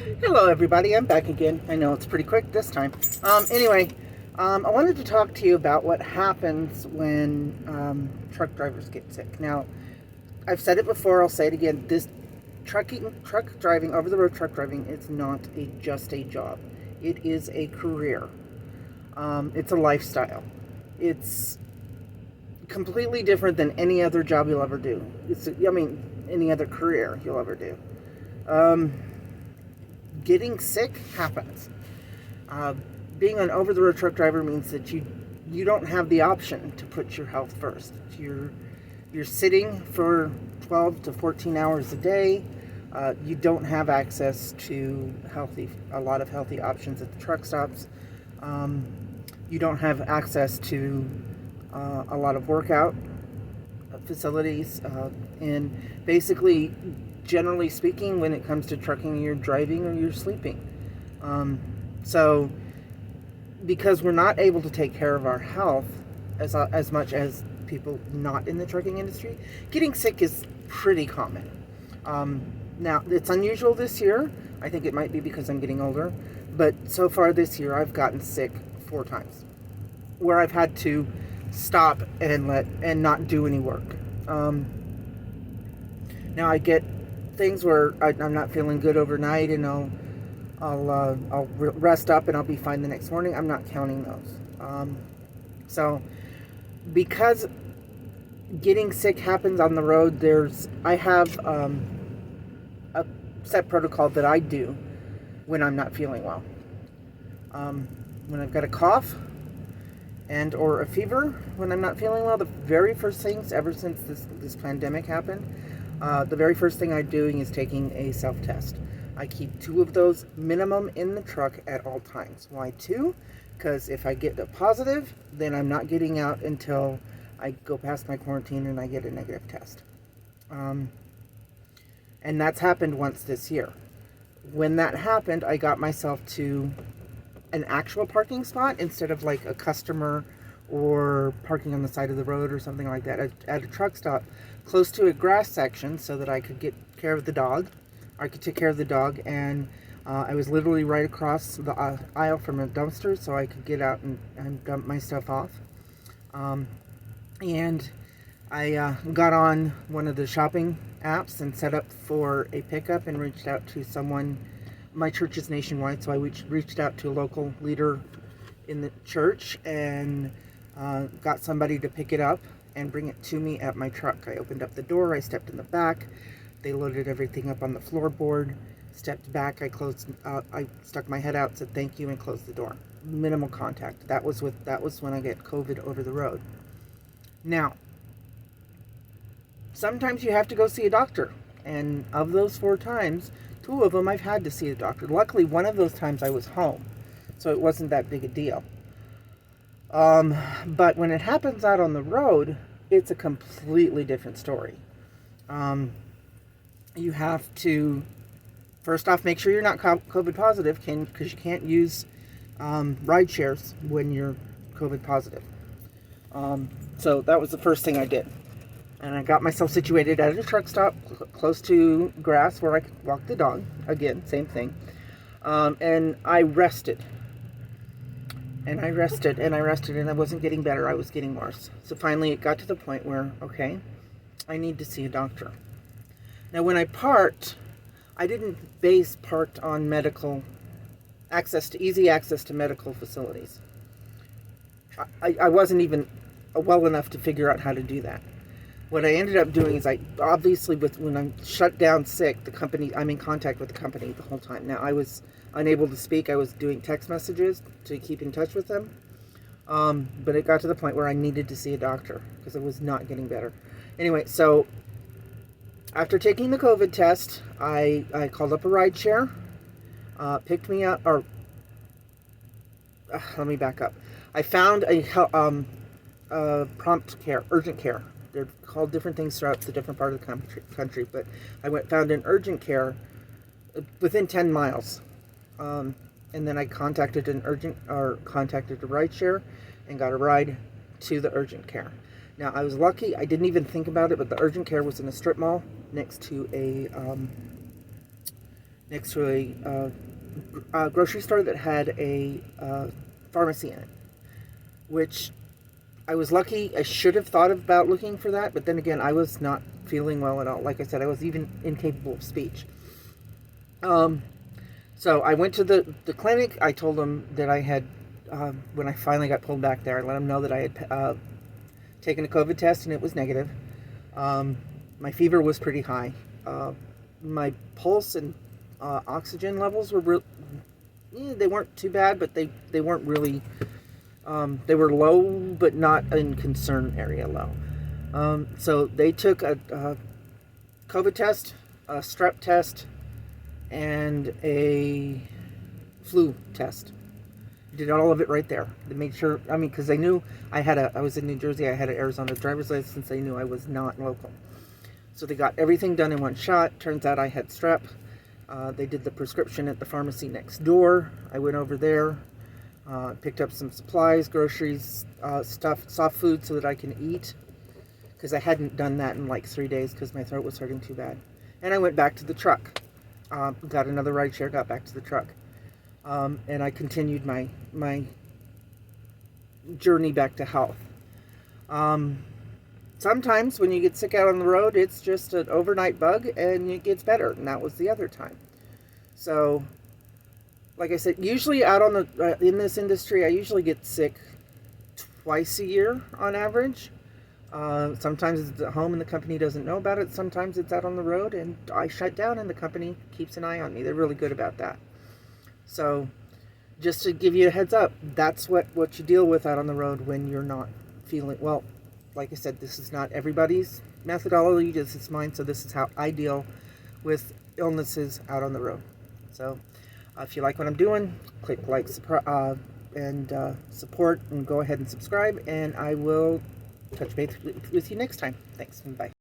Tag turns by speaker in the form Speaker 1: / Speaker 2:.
Speaker 1: Hello, everybody. I'm back again. I know it's pretty quick this time. Anyway, I wanted to talk to you about what happens when truck drivers get sick. Now, I've said it before. I'll say it again. This truck driving, over-the-road truck driving, is not just a job. It is a career. It's a lifestyle. It's completely different than any other job you'll ever do. Any other career you'll ever do. Getting sick happens. Being an over-the-road truck driver means that you don't have the option to put your health first. You're sitting for 12 to 14 hours a day. You don't have access to a lot of healthy options at the truck stops. You don't have access to a lot of workout facilities, and basically, generally speaking, when it comes to trucking, you're driving or you're sleeping. So, because we're not able to take care of our health as much as people not in the trucking industry, getting sick is pretty common. Now, it's unusual this year. I think it might be because I'm getting older, but so far this year, I've gotten sick 4 times, where I've had to stop and not do any work. Now I get things where I'm not feeling good overnight, and I'll rest up and I'll be fine the next morning. I'm not counting those. So because getting sick happens on the road, I have a set protocol that I do when I'm not feeling well. When I've got a cough and or a fever, when I'm not feeling well, the very first things ever since this pandemic happened, the very first thing I'm doing is taking a self-test. I keep 2 of those minimum in the truck at all times. Why 2? Because if I get a positive, then I'm not getting out until I go past my quarantine and I get a negative test. And that's happened once this year. When that happened, I got myself to an actual parking spot instead of like a customer or parking on the side of the road or something like that, at a truck stop close to a grass section, so that I could get care of the dog. I could take care of the dog, and I was literally right across the aisle from a dumpster, so I could get out and dump my stuff off. And I got on one of the shopping apps and set up for a pickup and reached out to someone. My church is nationwide, so I reached out to a local leader in the church and got somebody to pick it up and bring it to me at my truck. I opened up the door, I stepped in the back, they loaded everything up on the floorboard, stepped back, I stuck my head out, said thank you, and closed the door. Minimal contact. That was when I get COVID over the road. Now, sometimes you have to go see a doctor, and of those 4 times, 2 of them I've had to see a doctor. Luckily, one of those times I was home, so it wasn't that big a deal. But when it happens out on the road, it's a completely different story. You have to, first off, make sure you're not COVID positive, because you can't use ride shares when you're COVID positive. So that was the first thing I did. And I got myself situated at a truck stop close to grass where I could walk the dog. Again, same thing. And I rested. And I rested, and I wasn't getting better. I was getting worse. So finally it got to the point where, okay, I need to see a doctor. Now when I parked, I didn't base parked on easy access to medical facilities. I wasn't even well enough to figure out how to do that. What I ended up doing is when I'm shut down sick, I'm in contact with the company the whole time. Now, I was unable to speak. I was doing text messages to keep in touch with them. But it got to the point where I needed to see a doctor because I was not getting better. Anyway, so after taking the COVID test, I called up a ride share, picked me up, let me back up. I found a prompt care, urgent care. They're called different things throughout the different part of the country, but I found an urgent care within 10 miles. And then I contacted a rideshare and got a ride to the urgent care. Now, I was lucky. I didn't even think about it, but the urgent care was in a strip mall next to next to a grocery store that had a pharmacy in it, which I was lucky. I should have thought about looking for that, but then again, I was not feeling well at all. Like I said, I was even incapable of speech. Um, so I went to the clinic. I told them that I had, when I finally got pulled back there, I let them know that I had taken a COVID test and it was negative. My fever was pretty high. My pulse and oxygen levels were they weren't too bad, but they weren't really, they were low, but not in concern area low. So they took a COVID test, a strep test, and a flu test. Did all of it right there. They made sure, I mean, because they knew I was in New Jersey, I had an Arizona driver's license, they knew I was not local. So they got everything done in one shot. Turns out I had strep. They did the prescription at the pharmacy next door. I went over there, picked up some supplies, groceries, stuff, soft food so that I can eat, because I hadn't done that in like 3 days because my throat was hurting too bad. And I went back to the truck. Got another ride share, got back to the truck. And I continued my journey back to health. Sometimes when you get sick out on the road, it's just an overnight bug and it gets better. And that was the other time. So, like I said, usually out on the in this industry, I usually get sick twice a year on average. Sometimes it's at home and the company doesn't know about it. Sometimes it's out on the road and I shut down and the company keeps an eye on me. They're really good about that. So, just to give you a heads up, that's what you deal with out on the road when you're not feeling well. Like I said, this is not everybody's methodology. This is mine, so this is how I deal with illnesses out on the road. So, if you like what I'm doing, click like and support, and go ahead and subscribe, and I will touch base with you next time. Thanks, and bye.